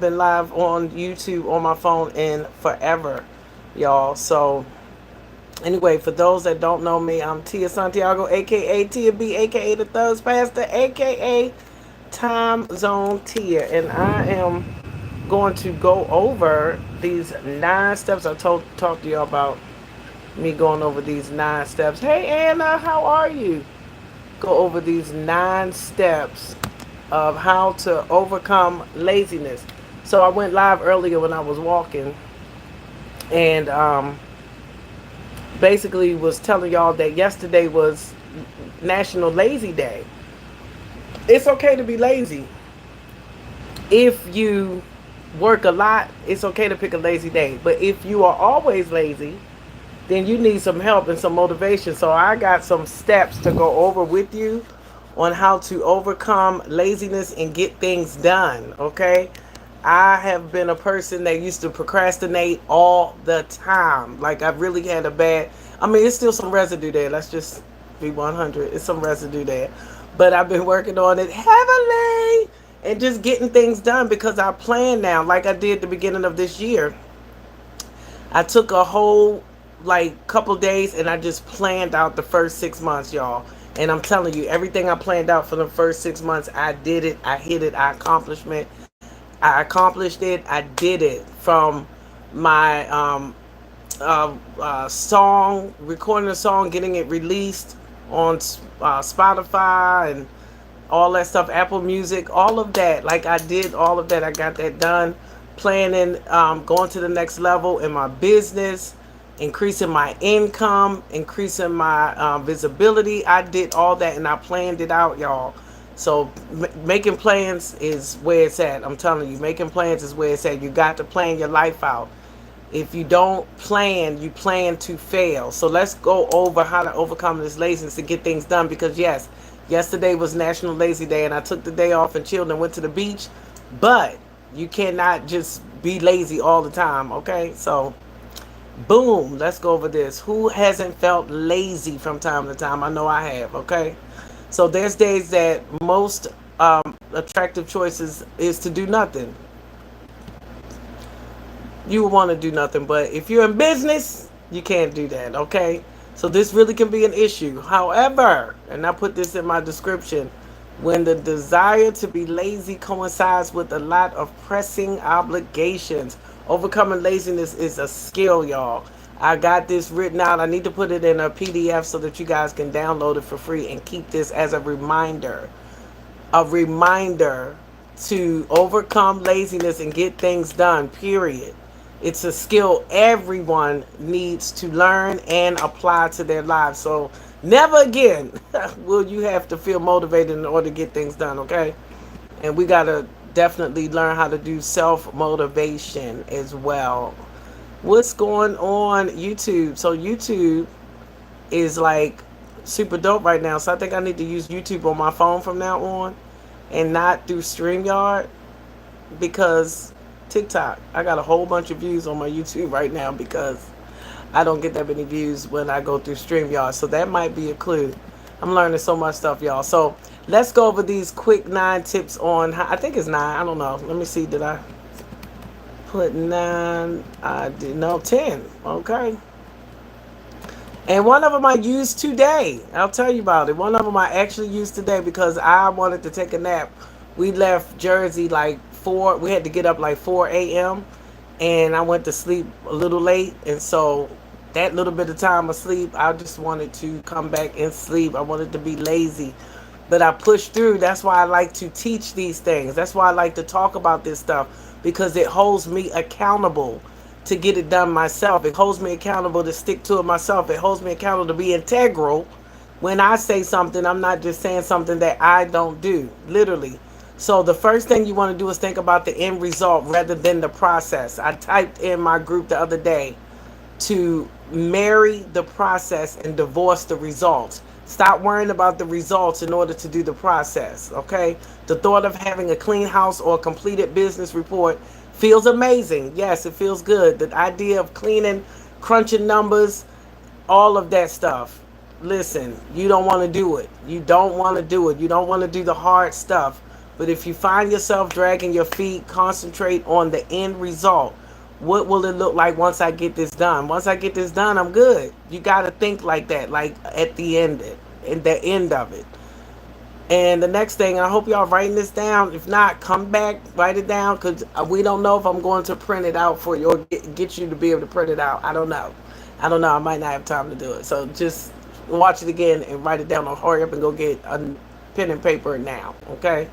been live on YouTube on my phone in forever, y'all. So anyway, for those that don't know me, I'm Tia Santiago, aka Tia B, aka the Thugs Pastor, aka Time Zone Tia, and I am going to go over these 9 steps. I talked to you about me going over these 9 steps. Hey Anna, how are you? Go over these 9 steps of how to overcome laziness. So I went live earlier when I was walking, and basically was telling y'all that yesterday was National Lazy Day. It's okay to be lazy. If you work a lot, it's okay to pick a lazy day. But if you are always lazy, then you need some help and some motivation. So I got some steps to go over with you on how to overcome laziness and get things done, okay? I have been a person that used to procrastinate all the time. Like I really had a bad, I mean, it's still some residue there. Let's just be 100. It's some residue there. But I've been working on it heavily and just getting things done because I plan now, like I did the beginning of this year. I took a whole like couple days and I just planned out the first 6 months, y'all. And I'm telling you, everything I planned out for the first 6 months, I did it, I hit it, I accomplished it, I did it from my song, recording a song, getting it released on Spotify and all that stuff, Apple Music, all of that. Like I did all of that. I got that done. Planning, going to the next level in my business, increasing my income, increasing my visibility. I did all that and I planned it out, y'all. So making plans is where it's at. I'm telling you, making plans is where it's at. You got to plan your life out. If you don't plan, you plan to fail. So let's go over how to overcome this laziness and get things done. Because yes, yesterday was National Lazy Day, and I took the day off and chilled and went to the beach. But you cannot just be lazy all the time. Okay, so boom, let's go over this. Who hasn't felt lazy from time to time? I know I have. Okay, so there's days that most attractive choices is to do nothing. You would want to do nothing. But if you're in business, you can't do that, okay? So this really can be an issue. However, and I put this in my description, when the desire to be lazy coincides with a lot of pressing obligations, overcoming laziness is a skill, y'all. I got this written out. I need to put it in a PDF so that you guys can download it for free and keep this as a reminder. A reminder to overcome laziness and get things done, period. It's a skill everyone needs to learn and apply to their lives. So never again will you have to feel motivated in order to get things done, okay? And we got to definitely learn how to do self motivation as well. What's going on YouTube? So YouTube is like super dope right now. So I think I need to use YouTube on my phone from now on and not through StreamYard because TikTok. I got a whole bunch of views on my YouTube right now because I don't get that many views when I go through StreamYard. So that might be a clue. I'm learning so much stuff, y'all. So let's go over these quick 9 tips on how, I think it's 9. I don't know. Let me see. Did I put 9? I did. No, 10. Okay. And one of them I used today. I'll tell you about it. One of them I actually used today because I wanted to take a nap. We left Jersey like 4. We had to get up like 4 a.m. And I went to sleep a little late. And so that little bit of time of sleep, I just wanted to come back and sleep. I wanted to be lazy. But I pushed through. That's why I like to teach these things. That's why I like to talk about this stuff because it holds me accountable to get it done myself. It holds me accountable to stick to it myself. It holds me accountable to be integral. When I say something, I'm not just saying something that I don't do, literally. So the first thing you want to do is think about the end result rather than the process. I typed in my group the other day to marry the process and divorce the results. Stop worrying about the results in order to do the process, okay? The thought of having a clean house or a completed business report feels amazing. Yes, it feels good. The idea of cleaning, crunching numbers, all of that stuff. Listen, you don't want to do it. You don't want to do it. You don't want to do the hard stuff. But if you find yourself dragging your feet, concentrate on the end result. What will it look like once I get this done? Once I get this done, I'm good. You got to think like that, like at the end, in the end of it. And the next thing, and I hope y'all writing this down. If not, come back, write it down, because we don't know if I'm going to print it out for you or get you to be able to print it out. I don't know. I don't know. I might not have time to do it. So just watch it again and write it down, or hurry up and go get a pen and paper now, okay?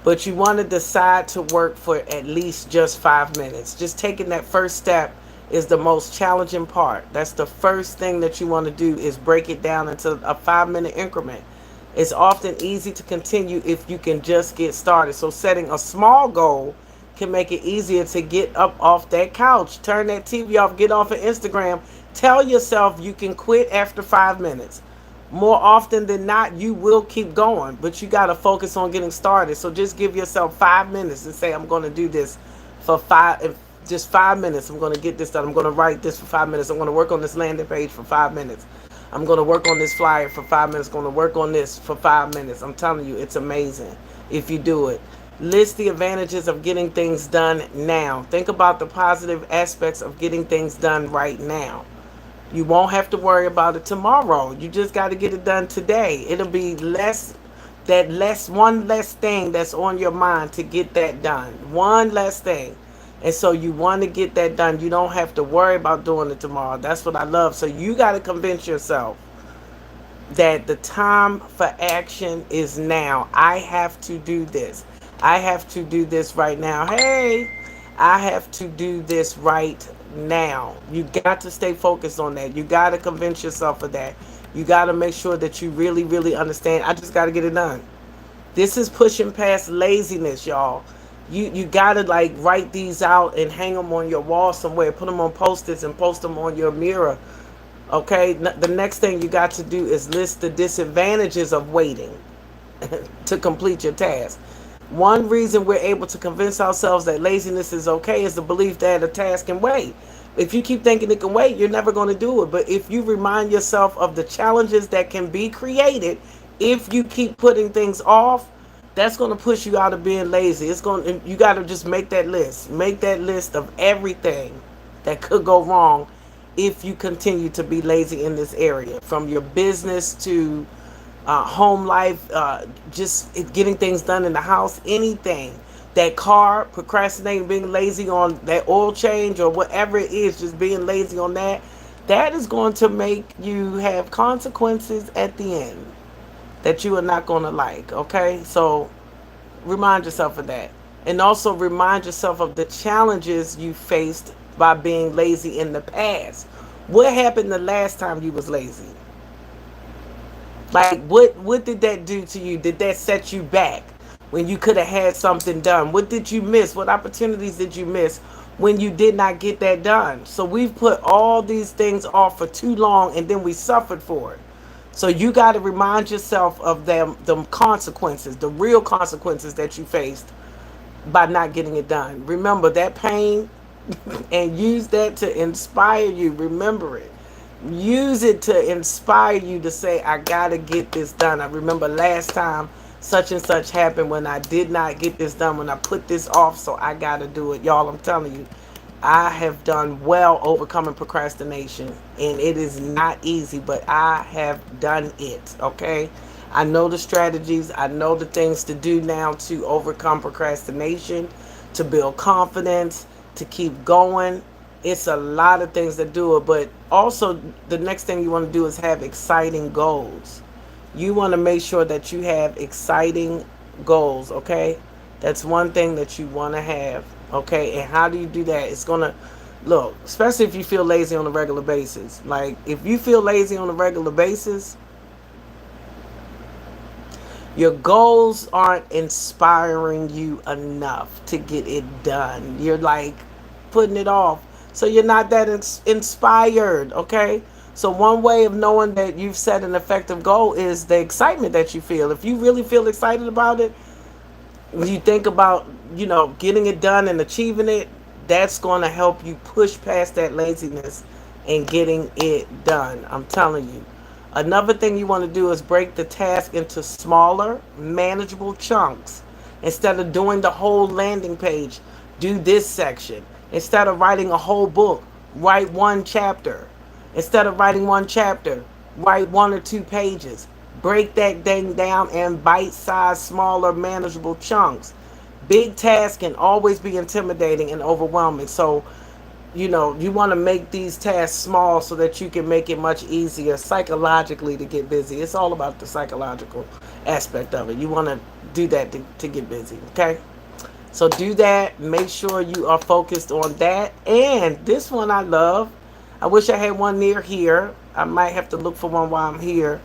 But you want to decide to work for at least just 5 minutes. Just taking that first step is the most challenging part. That's the first thing that you want to do, is break it down into a 5 minute increment. It's often easy to continue if you can just get started. So setting a small goal can make it easier to get up off that couch, turn that TV off, get off of Instagram. Tell yourself you can quit after 5 minutes. More often than not, you will keep going, but you got to focus on getting started. So just give yourself 5 minutes and say, I'm going to do this for just 5 minutes. I'm going to get this done. I'm going to write this for 5 minutes. I'm going to work on this landing page for 5 minutes. I'm going to work on this flyer for 5 minutes. Going to work on this for 5 minutes. I'm telling you, it's amazing if you do it. List the advantages of getting things done now. Think about the positive aspects of getting things done right now. You won't have to worry about it tomorrow. You just got to get it done today. It'll be one less thing that's on your mind to get that done. One less thing. And so you want to get that done. You don't have to worry about doing it tomorrow. That's what I love. So you got to convince yourself that the time for action is now. I have to do this. I have to do this right now. Hey, I have to do this right now. You got to stay focused on that. You got to convince yourself of that. You got to make sure that you really, really understand. I just got to get it done. This is pushing past laziness, y'all. You got to like write these out and hang them on your wall somewhere. Put them on post-its and post them on your mirror. Okay, the next thing you got to do is list the disadvantages of waiting to complete your task. One reason we're able to convince ourselves that laziness is okay is the belief that a task can wait. If you keep thinking it can wait, you're never going to do it. But if you remind yourself of the challenges that can be created if you keep putting things off, that's going to push you out of being lazy. You got to just make that list. Make that list of everything that could go wrong if you continue to be lazy in this area, from your business to home life, just getting things done in the house, anything. That car, procrastinating, being lazy on that oil change or whatever it is, just being lazy on that, that is going to make you have consequences at the end that you are not going to like, okay? So remind yourself of that. And also remind yourself of the challenges you faced by being lazy in the past. What happened the last time you was lazy? Like what did that do to you? Did that set you back when you could have had something done? What did you miss? What opportunities did you miss when you did not get that done? So we've put all these things off for too long and then we suffered for it. So you got to remind yourself of them consequences, the real consequences that you faced by not getting it done. Remember that pain and use that to inspire you. Remember it. Use it to inspire you to say, I got to get this done. I remember last time such and such happened when I did not get this done, when I put this off, so I got to do it. Y'all, I'm telling you, I have done well overcoming procrastination, and it is not easy, but I have done it, okay? I know the strategies. I know the things to do now to overcome procrastination, to build confidence, to keep going. It's a lot of things that do it, but also the next thing you want to do is have exciting goals. You want to make sure that you have exciting goals, okay? That's one thing that you want to have, okay? And how do you do that? It's going to look, especially if you feel lazy on a regular basis. Like, if you feel lazy on a regular basis, your goals aren't inspiring you enough to get it done. You're like putting it off. So you're not that inspired, okay? So one way of knowing that you've set an effective goal is the excitement that you feel. If you really feel excited about it, when you think about, getting it done and achieving it, that's going to help you push past that laziness and getting it done. I'm telling you. Another thing you want to do is break the task into smaller, manageable chunks. Instead of doing the whole landing page, do this section. Instead of writing a whole book, write one chapter. Instead of writing one chapter, write 1 or 2 pages. Break that thing down in bite-sized, smaller, manageable chunks. Big tasks can always be intimidating and overwhelming. So, you want to make these tasks small so that you can make it much easier psychologically to get busy. It's all about the psychological aspect of it. You want to do that to get busy, okay? So do that. Make sure you are focused on that. And this one I love. I wish I had one near here. I might have to look for one while I'm here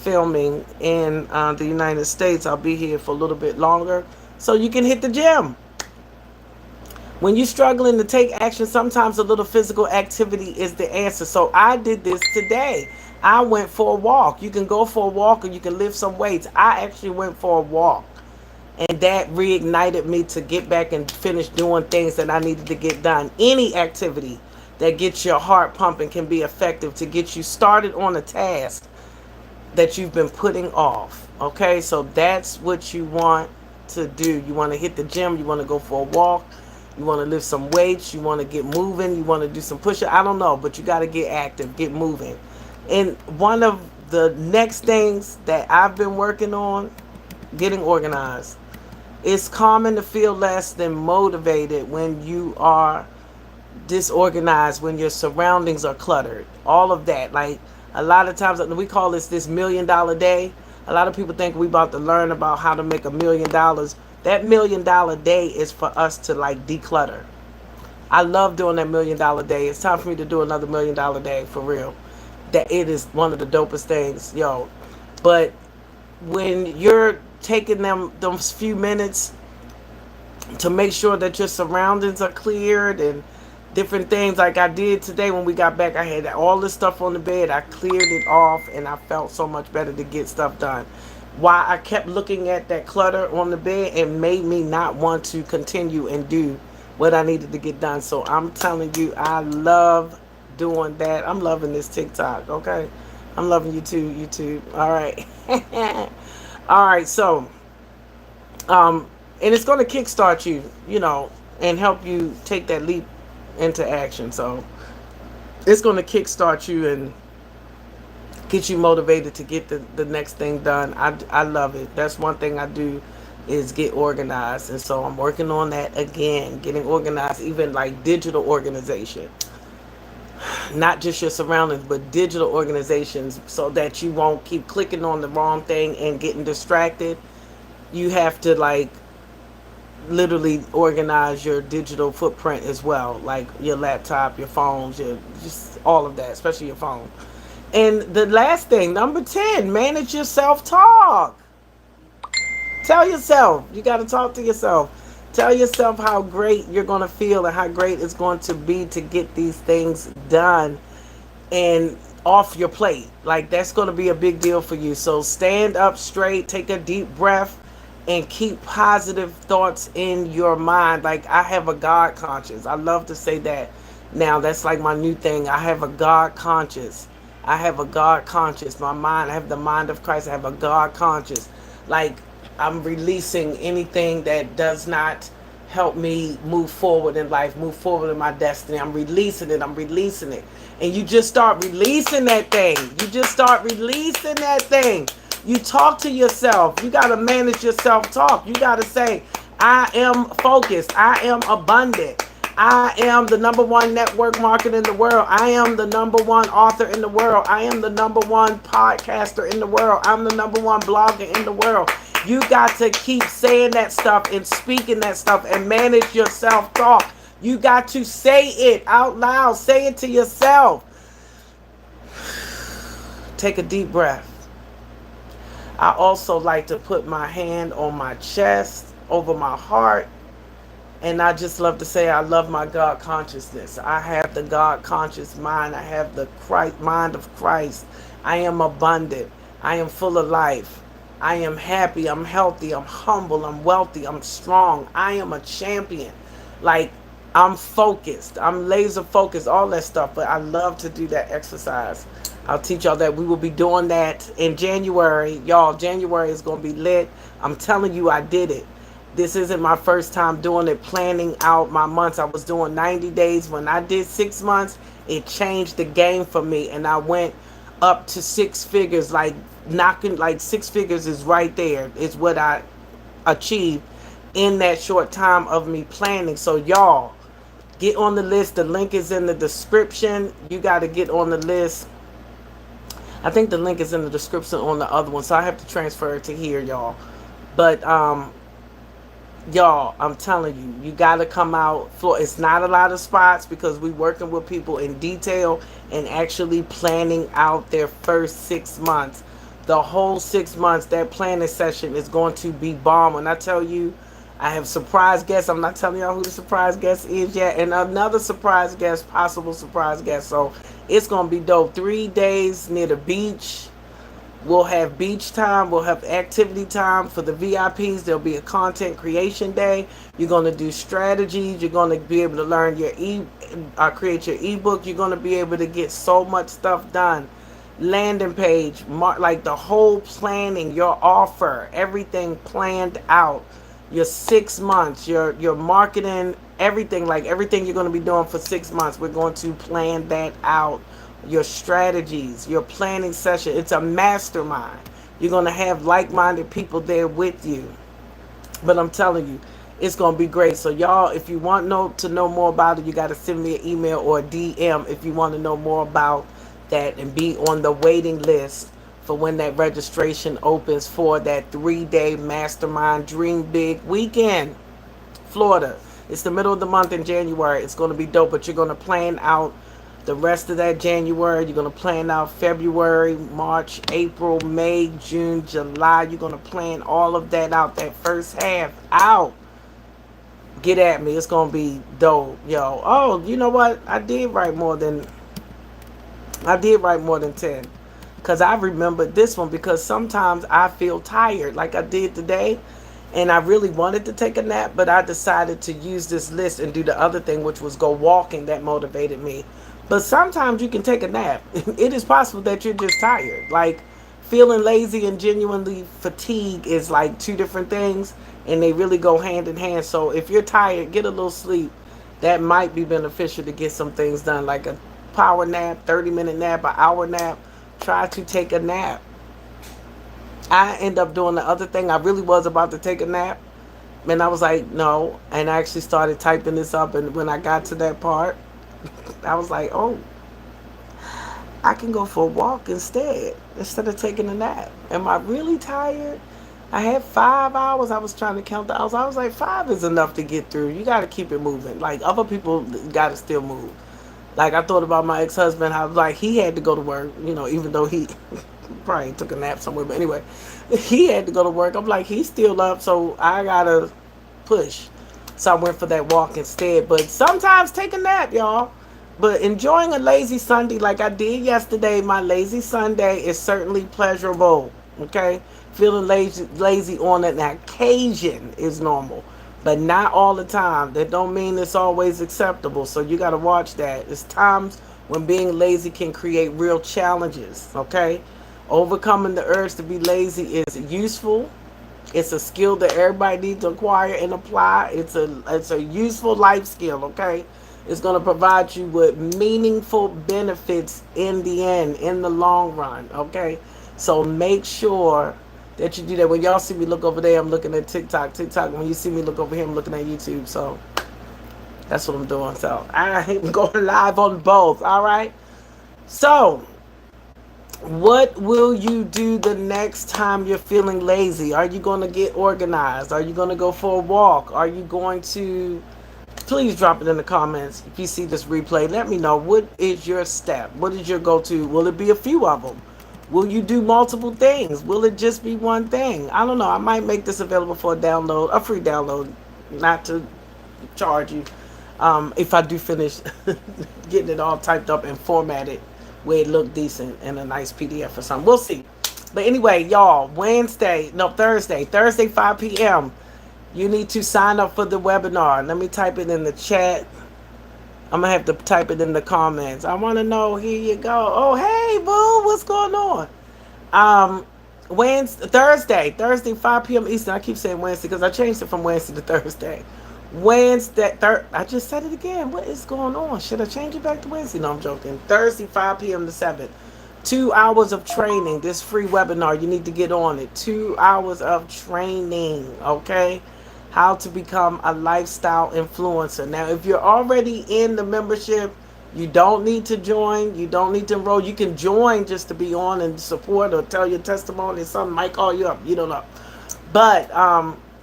filming in the United States. I'll be here for a little bit longer. So you can hit the gym. When you're struggling to take action, sometimes a little physical activity is the answer. So I did this today. I went for a walk. You can go for a walk or you can lift some weights. I actually went for a walk. And that reignited me to get back and finish doing things that I needed to get done. Any activity that gets your heart pumping can be effective to get you started on a task that you've been putting off. Okay, so that's what you want to do. You want to hit the gym, you want to go for a walk, you want to lift some weights, you want to get moving, you want to do some push-ups. I don't know, but you got to get active, get moving. And one of the next things that I've been working on, getting organized. It's common to feel less than motivated when you are disorganized, when your surroundings are cluttered. All of that. Like a lot of times we call this $1,000,000 day. A lot of people think we about to learn about how to make $1,000,000. That $1,000,000 day is for us to like declutter. I love doing that $1,000,000 day. It's time for me to do another $1,000,000 day for real. That it is one of the dopest things, yo. But when you're taking those few minutes to make sure that your surroundings are cleared and different things like I did today when we got back, I had all this stuff on the bed. I cleared it off and I felt so much better to get stuff done. Why I kept looking at that clutter on the bed and made me not want to continue and do what I needed to get done. So I'm telling you, I love doing that. I'm loving this TikTok, okay? I'm loving you too, YouTube. All right. All right, so and it's going to kickstart you, and help you take that leap into action. So it's going to kickstart you and get you motivated to get the next thing done. I love it. That's one thing I do is get organized. And so I'm working on that again, getting organized, even like digital organization. Not just your surroundings, but digital organizations so that you won't keep clicking on the wrong thing and getting distracted. You have to like literally organize your digital footprint as well, like your laptop, your phones, just all of that, especially your phone. And the last thing, number 10, manage your self-talk. Tell yourself, you got to talk to yourself. Tell yourself how great you're going to feel and how great it's going to be to get these things done and off your plate. Like that's going to be a big deal for you. So stand up straight, take a deep breath, and keep positive thoughts in your mind. Like I have a God conscious. I love to say that now. That's like my new thing. I have a God conscious. I have a God conscious. My mind, I have the mind of Christ. I have a God conscious. Like I'm releasing anything that does not help me move forward in life, move forward in my destiny. I'm releasing it. I'm releasing it. And you just start releasing that thing. You just start releasing that thing. You talk to yourself. You got to manage your self-talk. You got to say, I am focused. I am abundant. I am the #1 network marketer in the world. I am the #1 author in the world. I am the #1 podcaster in the world. I'm the #1 blogger in the world. You got to keep saying that stuff and speaking that stuff and manage your self-talk. You got to say it out loud. Say it to yourself. Take a deep breath. I also like to put my hand on my chest, over my heart, and I just love to say I love my God consciousness. I have the God conscious mind. I have the mind of Christ. I am abundant. I am full of life. I am happy. I'm healthy. I'm humble. I'm wealthy. I'm strong. I am a champion. Like I'm focused. I'm laser focused, all that stuff. But I love to do that exercise. I'll teach y'all that. We will be doing that in January. Y'all, January is going to be lit. I'm telling you, I did it. This isn't my first time doing it, planning out my months. I was doing 90 days. When I did 6 months, it changed the game for me. And I went up to six figures, like knocking, like six figures is right there, is what I achieved in that short time of me planning. So, y'all, get on the list. The link is in the description. You got to get on the list. I think the link is in the description on the other one. So I have to transfer it to here, y'all. But y'all, I'm telling you, you got to come out. It's not a lot of spots because we working with people in detail and actually planning out their first 6 months. The whole 6 months, that planning session is going to be bomb. When I tell you, I have surprise guests. I'm not telling y'all who the surprise guest is yet. And another surprise guest, possible surprise guest. So it's going to be dope. 3 days near the beach. We'll have beach time. We'll have activity time for the VIPs. There'll be a content creation day. You're going to do strategies. You're going to be able to learn your create your ebook. You're going to be able to get so much stuff done. Landing page, like the whole planning, your offer, everything planned out. Your 6 months, your marketing, everything, like everything you're going to be doing for 6 months. We're going to plan that out, your strategies, your planning session. It's a mastermind. You're going to have like-minded people there with you. But I'm telling you, it's going to be great. So, y'all, if you want to know more about it, you got to send me an email or a DM if you want to know more about that and be on the waiting list for when that registration opens for that 3 day mastermind Dream Big weekend. Florida. It's the middle of the month in January. It's going to be dope, but you're going to plan out the rest of that January. You're going to plan out February, March, April, May, June, July. You're going to plan all of that out, that first half out. Get at me. It's going to be dope, yo. Oh, you know what? I did write more than 10. Because I remembered this one because sometimes I feel tired like I did today. And I really wanted to take a nap, but I decided to use this list and do the other thing, which was go walking. That motivated me. But sometimes you can take a nap. It is possible that you're just tired. Like feeling lazy and genuinely fatigued is like two different things, and they really go hand in hand. So if you're tired, get a little sleep. That might be beneficial to get some things done, like a power nap, 30-minute nap, an hour nap. Try to take a nap. I end up doing the other thing. I really was about to take a nap, and I was like, no. And I actually started typing this up, and when I got to that part, I was like, oh, I can go for a walk instead of taking a nap. Am I really tired? I had 5 hours. I was trying to count the hours. I was like, five is enough to get through. You got to keep it moving. Like, other people got to still move. Like, I thought about my ex-husband, how, like, he had to go to work, even though he probably took a nap somewhere. But anyway, he had to go to work. I'm like, he's still up, so I got to push. So I went for that walk instead. But sometimes take a nap, y'all. But enjoying a lazy Sunday like I did yesterday, my lazy Sunday is certainly pleasurable. Okay? Feeling lazy on an occasion is normal, but not all the time. That don't mean it's always acceptable. So you got to watch that. It's times when being lazy can create real challenges. Okay? Overcoming the urge to be lazy is useful. It's a skill that everybody needs to acquire and apply. It's a useful life skill, okay? It's going to provide you with meaningful benefits in the end, in the long run, okay? So make sure that you do that. When y'all see me look over there, I'm looking at TikTok. When you see me look over here, I'm looking at YouTube. So that's what I'm doing. So I'm going live on both, all right? So what will you do the next time you're feeling lazy? Are you going to get organized? Are you going to go for a walk? Are you going to... Please drop it in the comments if you see this replay. Let me know, what is your step? What is your go-to? Will it be a few of them? Will you do multiple things? Will it just be one thing? I don't know. I might make this available for a free download, not to charge you. If I do finish getting it all typed up and formatted where it look decent in a nice PDF or something. We'll see. But anyway, y'all, Thursday, 5 p.m., you need to sign up for the webinar. Let me type it in the chat. I'm going to have to type it in the comments. I want to know. Here you go. Oh, hey, boo. What's going on? Thursday, 5 p.m. Eastern. I keep saying Wednesday because I changed it from Wednesday to Thursday. I just said it again. What is going on? Should I change it back to Wednesday? No, I'm joking. Thursday, 5 p.m. to 7. 2 hours of training. This free webinar. You need to get on it. 2 hours of training. Okay? How to become a lifestyle influencer. Now, if you're already in the membership, you don't need to join. You don't need to enroll. You can join just to be on and support or tell your testimony. Something might call you up. You don't know. But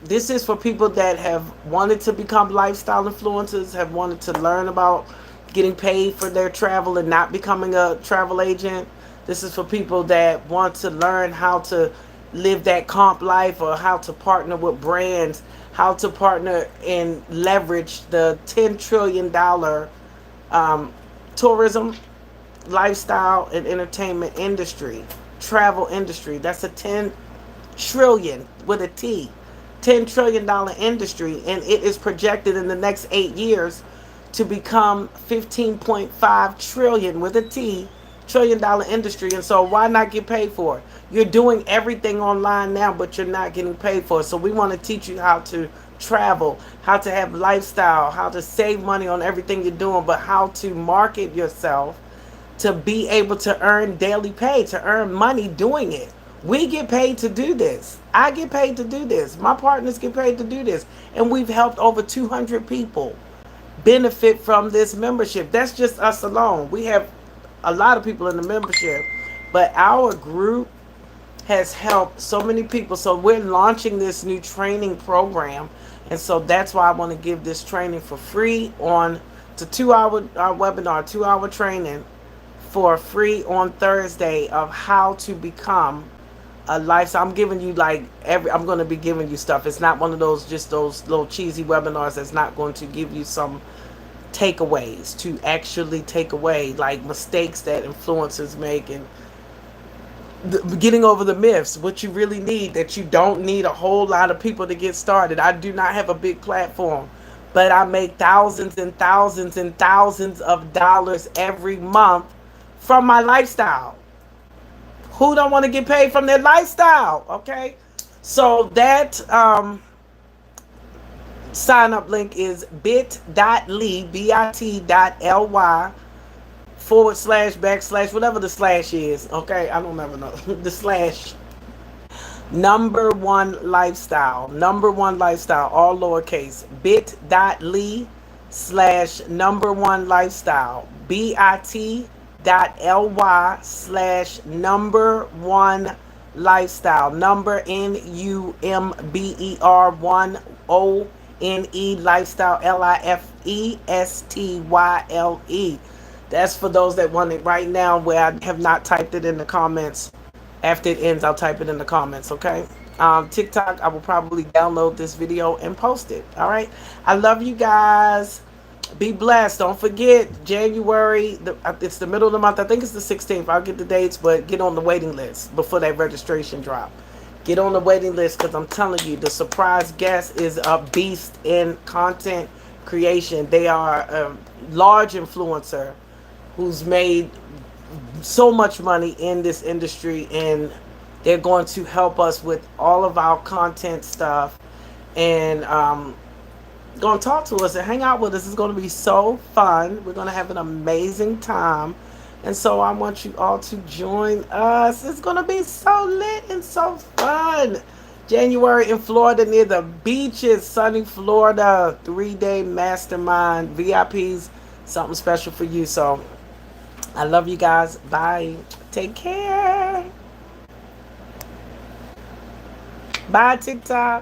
this is for people that have wanted to become lifestyle influencers, have wanted to learn about getting paid for their travel and not becoming a travel agent. This is for people that want to learn how to live that comp life or how to partner with brands, how to partner and leverage the $10 trillion tourism, lifestyle, and entertainment industry, travel industry. That's a 10 trillion with a T, $10 trillion industry, and it is projected in the next 8 years to become 15.5 trillion with a T, $1 trillion industry. And so why not get paid for it? You're doing everything online now, but you're not getting paid for it. So we want to teach you how to travel, how to have lifestyle, how to save money on everything you're doing, but how to market yourself to be able to earn daily pay, to earn money doing it. We get paid to do this. I get paid to do this. My partners get paid to do this. And we've helped over 200 people benefit from this membership. That's just us alone. We have a lot of people in the membership, but our group has helped so many people. So we're launching this new training program. And so that's why I want to give this training for free on it's a 2 hour webinar, 2 hour training for free on Thursday of how to become a life. So I'm giving you I'm going to be giving you stuff. It's not one of those just those little cheesy webinars that's not going to give you some takeaways to actually take away like mistakes that influencers make and getting over the myths. What you really need, that you don't need a whole lot of people to get started. I do not have a big platform, but I make thousands and thousands and thousands of dollars every month from my lifestyle. Who don't want to get paid from their lifestyle? Okay, so that sign up link is bit.ly bit.ly // whatever the slash is. Okay, I don't ever know the slash. Number one lifestyle, all lowercase. bit.ly /number one lifestyle. bit.ly /number one lifestyle. Number NUMBER 1ONE lifestyle LIFESTYLE. That's for those that want it right now, where I have not typed it in the comments. After it ends, I'll type it in the comments, okay? TikTok, I will probably download this video and post it, all right? I love you guys. Be blessed. Don't forget, January, it's the middle of the month. I think it's the 16th. I'll get the dates, but get on the waiting list before that registration drop. Get on the waiting list because I'm telling you, the surprise guest is a beast in content creation. They are a large influencer who's made so much money in this industry, and they're going to help us with all of our content stuff and going to talk to us and hang out with us. It's going to be so fun. We're going to have an amazing time, and so I want you all to join us. It's going to be so lit and so fun. January in Florida near the beaches, sunny Florida, 3-day mastermind, VIPs, something special for you. So I love you guys. Bye. Take care. Bye, TikTok.